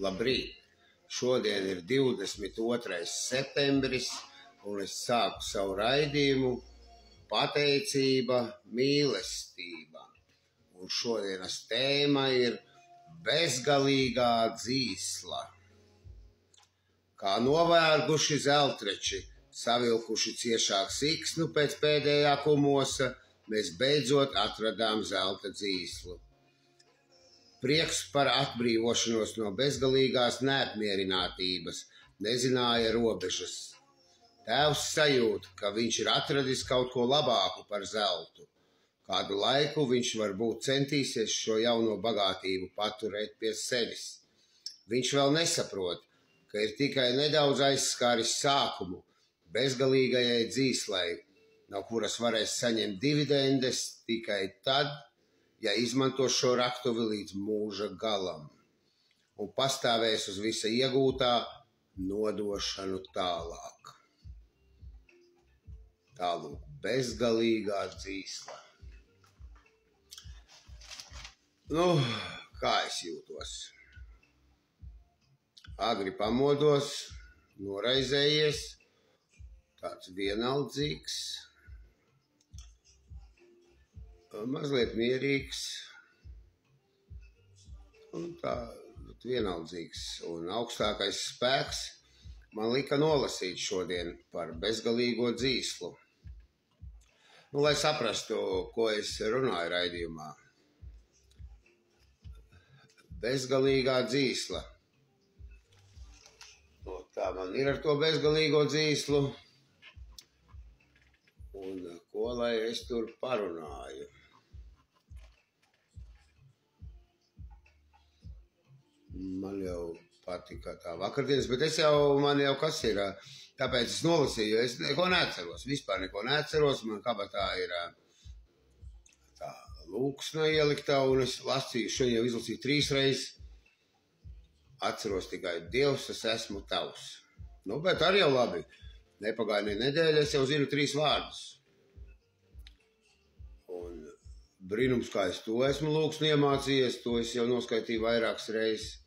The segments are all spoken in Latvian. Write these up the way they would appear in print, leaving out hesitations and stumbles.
Labrīt! Šodien ir 22. septembris, un es sāku savu raidījumu pateicība, mīlestība. Un šodienas tēma ir bezgalīgā dzīsla. Kā novērguši zeltreči, savilkuši ciešāk siksnu pēc pēdējā kumosa, mēs beidzot atradām zelta dzīslu. Prieks par atbrīvošanos no bezgalīgās neapmierinātības nezināja robežas. Tēvs sajūta, ka viņš ir atradis kaut ko labāku par zeltu. Kādu laiku viņš varbūt centīsies šo jauno bagātību paturēt pie sevis. Viņš vēl nesaprot, ka ir tikai nedaudz aizskāris sākumu bezgalīgajai dzīslai, no kuras varēs saņemt dividendes tikai tad, ja izmanto šo raktuvi līdz mūža galam un pastāvēs uz visa iegūtā nodošanu tālāk. Tālūk, bezgalīgā dzīsla. Kā es jūtos? Agri pamodos, noraizējies, tāds vienaldzīgs, mazliet mierīgs un tā vienaldzīgs. Un augstākais spēks man lika nolasīt šodien par bezgalīgo dzīslu. Lai saprastu, ko es runāju raidījumā. Bezgalīgā dzīsla. Tā man ir ar to bezgalīgo dzīslu. Un ko lai es tur parunāju? Man jau patika tā vakardienas, bet man jau kas ir, tāpēc es nolasīju, es neko neatceros, vispār neko neatceros, man kabatā ir tā lūksna ieliktā, un es lasīju, šodien jau izlasīju 3 reizes, atceros tikai Dievs, es esmu tavs. Bet arī jau labi, nepagāja ne nedēļa, es jau zinu 3 vārdus. Un brīnums, kā es to esmu lūksni iemācījies, to es jau noskaitīju vairākas reizes.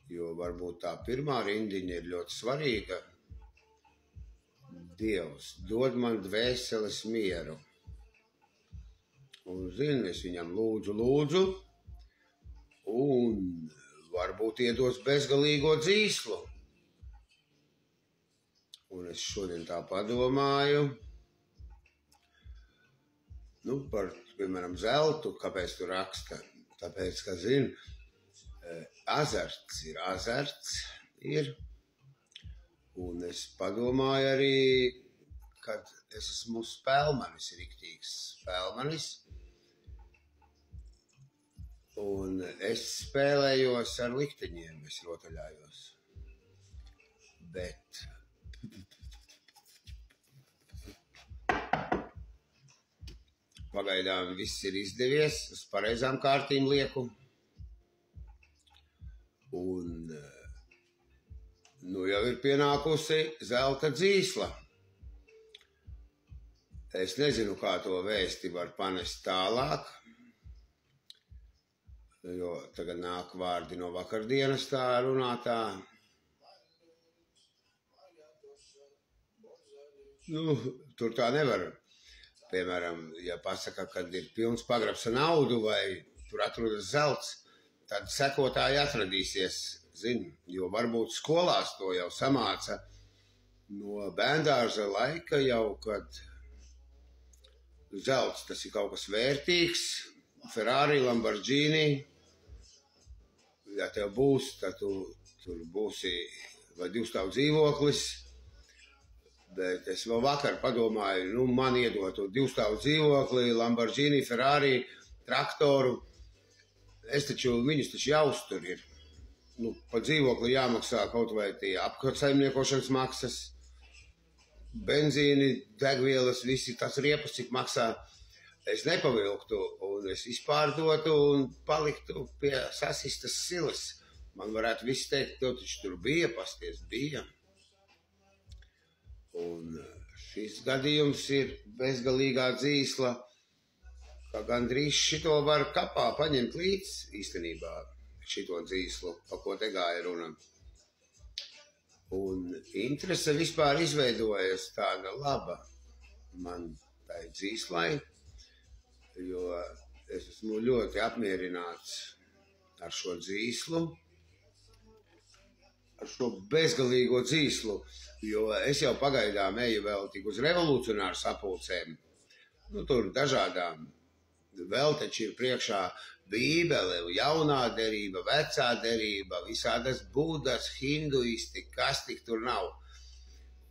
Jo varbūt tā pirmā rindiņa ir ļoti svarīga. Dievs, dod man dvēseles mieru. Un zini, es viņam lūdzu, un varbūt iedos bezgalīgo dzīslu. Un es šodien tā padomāju, par, piemēram, zeltu, kāpēc tu raksta? Tāpēc, ka, zini, azarts ir, un es padomāju arī, kad es esmu spēlmanis, riktīgs spēlmanis, un es spēlējos ar likteņiem, es rotaļājos, bet pagaidām viss ir izdevies, uz pareizām kārtīm lieku. Un jau ir pienākusi zelta dzīsla. Es nezinu, kā to vēsti var panest tālāk, jo tagad nāk vārdi no vakardienas tā runātā. Tur tā nevar. Piemēram, ja pasaka, kad ir pilns pagrabs ar naudu vai tur atrodas zelts, tad sekotāji atradīsies, jo varbūt skolās to jau samāca no bērndārza laika jau, kad zelts tas ir kaut kas vērtīgs, Ferrari, Lamborghini, ja tev būs, tad tu tur būsi vai 2 stāvu dzīvoklis, bet es vēl vakar padomāju, man iedot 2 stāvu dzīvokli, Lamborghini, Ferrari, traktoru. Viņus taču jāuztur ir. Pa dzīvokli jāmaksā kaut vai tie apsaimniekošanas maksas, benzīni, degvielas, visi tas riepas, cik maksā. Es nepavilktu, un es izpārdotu un paliktu pie sasistas silas. Man varētu viss teikt, tev taču tur bija, pasties bija. Un šis gadījums ir bezgalīgā dzīsla, ka gandrīz šito var kapā paņemt līdz īstenībā. šito dzīslu, pa ko te gāja runa. Un interese vispār izveidojas tāda laba man tai dzīslai, jo es esmu ļoti apmierināts ar šo dzīslu, ar šo bezgalīgo dzīslu, jo es jau pagaidām eju vēl tik uz revolucionāru sapulcēm, tur dažādām, vēl taču ir priekšā Bībele, jaunā derība, vecā derība, visādas budas, hinduisti, kas tik tur nav.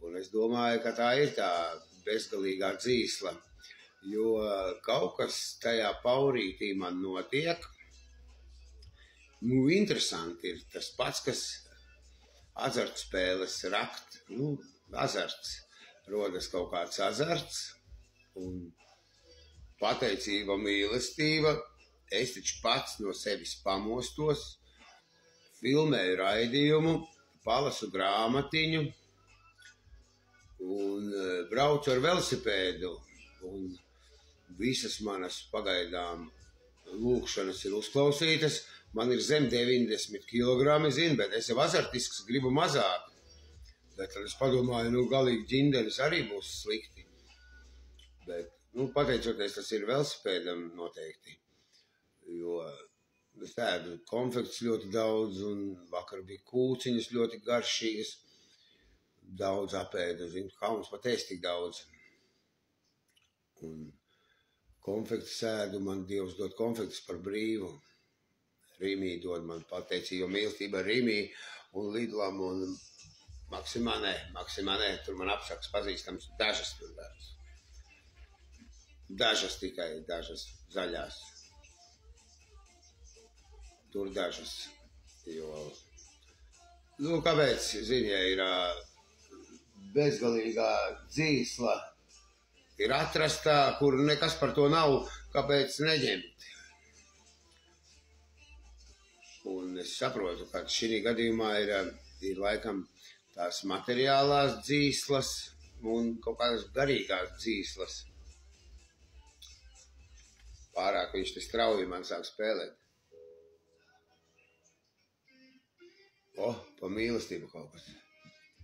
Un es domāju, ka tā ir tā bezgalīgā dzīsla, jo kaut kas tajā paurītī man notiek. Interesanti ir tas pats, kas azartspēles rakt, azarts, rodas kaut kāds azarts un pateicība, mīlestība. Es taču pats no sevis pamostos, filmēju raidījumu, palasu grāmatiņu un braucu ar velosipēdu. Un visas manas pagaidām lūkšanas ir uzklausītas. Man ir zem 90 kilogrami, bet es jau azartisks, gribu mazāk. Bet tad es padomāju, galīgi ģinderis arī būs slikti. Bet, pateicoties, tas ir velosipēdam noteikti. Jo es ēdu konfekts ļoti daudz, un vakar bija kūciņas ļoti garšīgas. Daudz apēdu, kauns pat ēst tik daudz. Un konfekts ēdu, man Dievs dod konfektus par brīvu. Rīmī dod man pateicību, mīlestība Rīmī un Lidlam un Maksimā, tur man apsaks pazīstams, dažas tur dažas. Dažas tikai, dažas zaļās. Tur dažas, jo, kāpēc, ja ir bezgalīgā dzīsla, ir atrastā, kur nekas par to nav, kāpēc neņemt. Un es saprotu, ka šī gadījumā ir laikam tās materiālās dzīslas un kaut kādas garīgās dzīslas. Pārāk viņš te strauji man sāk spēlēt. Pa mīlestību kaut kas.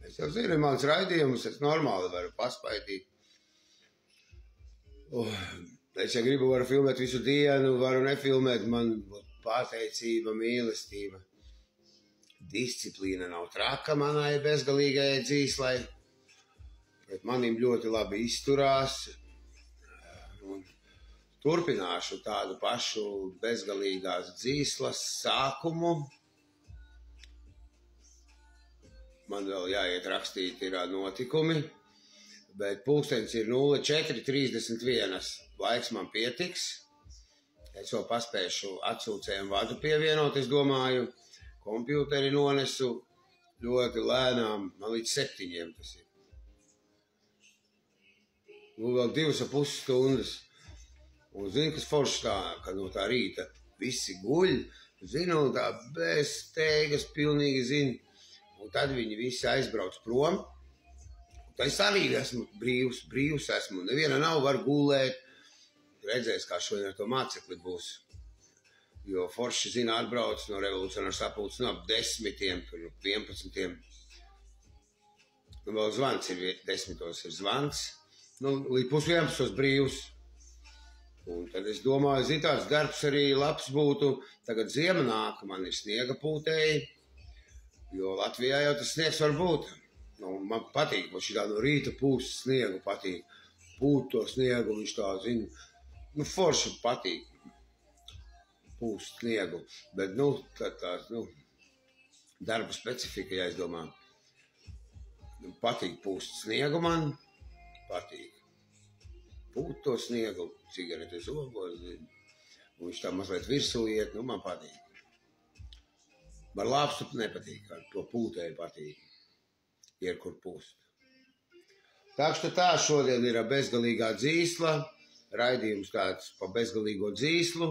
Es jau zinu, mans raidījumus, es normāli varu paspaidīt. Es, ja gribu, varu filmēt visu dienu, varu nefilmēt, man būtu pateicība, mīlestība. Disciplīna nav traka manai bezgalīgajai dzīslai. Pret manim ļoti labi izturās. Un turpināšu tādu pašu bezgalīgās dzīslas sākumu. Man vēl jāiet rakstīt ir notikumi, bet pulkstenis ir 04:31. Laiks man pietiks. Es vēl paspēšu atsūcējumu vadu pievienot, es domāju. Kompjuteri nonesu ļoti lēnām, man līdz 7 tas ir. Vēl 2,5 stundas. Un zinu, kas forši tā, ka no tā rīta visi guļ, zinu, tā bez steigas pilnīgi zinu. Un tad viņi visi aizbrauc prom. Tad es arī esmu brīvs esmu. Neviena nav, var gulēt. Redzēs, kā šodien ar to mācekli būs. Jo forši, zina, atbrauc no revolucionāru sapulces ap 10, tur 11. Vēl zvans ir 10. ir zvans. Līdz 10:30 brīvs. Un tad es domāju, zin, tāds darbs arī labs būtu. Tagad ziema nāk, man ir sniega pūtēji. Jo Latvijā jau tas sniegs var būt. Man patīk, man šitā no rīta pūst sniegu patīk. Pūt to sniegu, viņš tā zina. Forši patīk pūst sniegu. Bet, darba specifika, ja es domāju. Patīk pūst sniegu man. Patīk. Pūt to sniegu, cigareti zobos. Un viņš tā mazliet virsū iet, man patīk. Ar lāpstu nepatīk, ar to pūtēju patīk. Ir kur pūst. Tā šodien ir bezgalīgā dzīsla, raidījums tāds pa bezgalīgo dzīslu.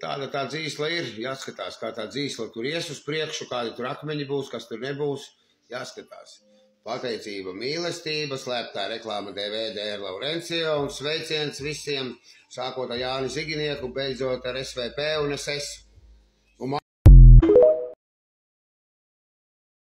Tāda tā dzīsla ir, jāskatās, kā tā dzīsla tur ies uz priekšu, kādi tur akmeņi būs, kas tur nebūs, jāskatās. Pateicība, mīlestība, slēptā reklāma DVD ar Laurencio un sveiciens visiem, sākot ar Jāni Ziginieku, beidzot ar SVP un SS.